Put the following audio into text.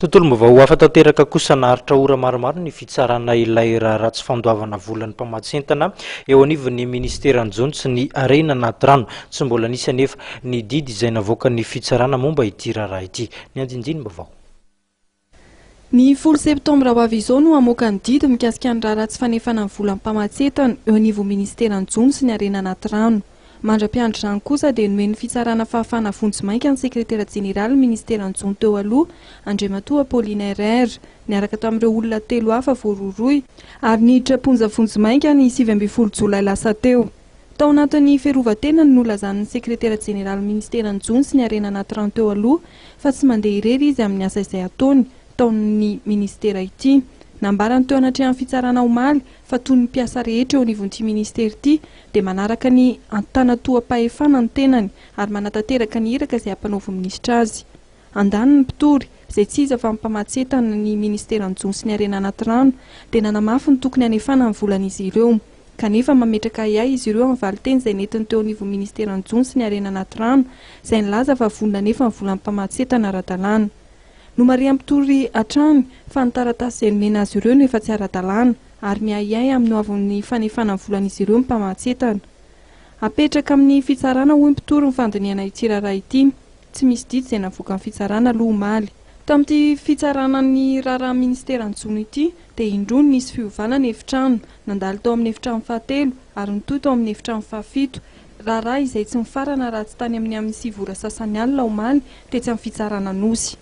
Tontolo vaovao hafa tanteraka kosa naharitra ora maromaro ny fitsarana ilay ratsy fandoavana volan'ny mpamatsetana eo anivon'ny ministeran-jony sy ny arena anaty rano tsy mbola nisy anefa ny didy izay navoaka ny fitsarana momba ity raharaha ity. Ny andinindiny vaovao. Ny 10 septambra ho avy izao no hamoaka ny didy mikasika ny ratsy fanefana ny volan'ny mpamatsetana eo anivon'ny ministeran-jony sy ny arena anaty rano. Mandra-piandry izany kosa dia nomeny fitsarana fahafana vonjy-mainka ny sekretera jeneraly ministeran-jony teo aloha Andriamatoa Apollinaire R niaraka tamin'ireo olona 3 hafa voaroroy ary niditra ponja vonjy-mainka ny 7 Jolay lasa teo. Tao anatin'ny fiarovan-tena no nolazan'ny sekretera jeneraly ministeran-jony sy ny arena anaty rano teo aloha fa tsy mandeha irery izy amin'ny asa izay ataony taon'ny ministera ity. Nambarany teo anatrehan'ny fitsarana omaly fa toy ny mpiasa rehetra eo anivon'ity ministera ity dia manaraka ny antanatoam-pahefana ny tenany ary manatanteraka ny iraka izay hampanaovy minisitra azy. Andany ny mpitory izay tsy iza fa mpamatsetana ny ministeran-jony sy ny arena anaty rano dia nanamafy ny tokony hanefana ny volan'izy ireo. Kanefa mametraka ihany izy ireo amin'ny valiteny izay netiny teo anivon'ny ministeran-jony sy ny arena anaty rano izay nilaza fa vonona nefa ny volan'ny mpamatsetana ara-dalàna. No Maria mpitory hatrany fa ny taratasy izay nomena azy ireo no efa tsy ara-dalàna ary miahiahy amin'ny hoavin'ny fanefana ny volan'izy ireo ny mpamatsetana. Apetraka amin'ny fitsarana hoy mpitory ny fandiniana ity raharaha ity, tsy misy didy izay navoaka ny fitsarana aloha omaly. Tamin'ity fitsarana ny raharaha ministeran-jony ity dia indroa nisy fiovanana efitrano, nandalo tao amin'ny efitrano fahatelo ary nitoy tao amin'ny efitrano fahafito. Raharaha izay tsy mifarana raha tsy tany amin'ny 9 ora sasany alina omaly dia tsy amin'ny fitsarana nosy.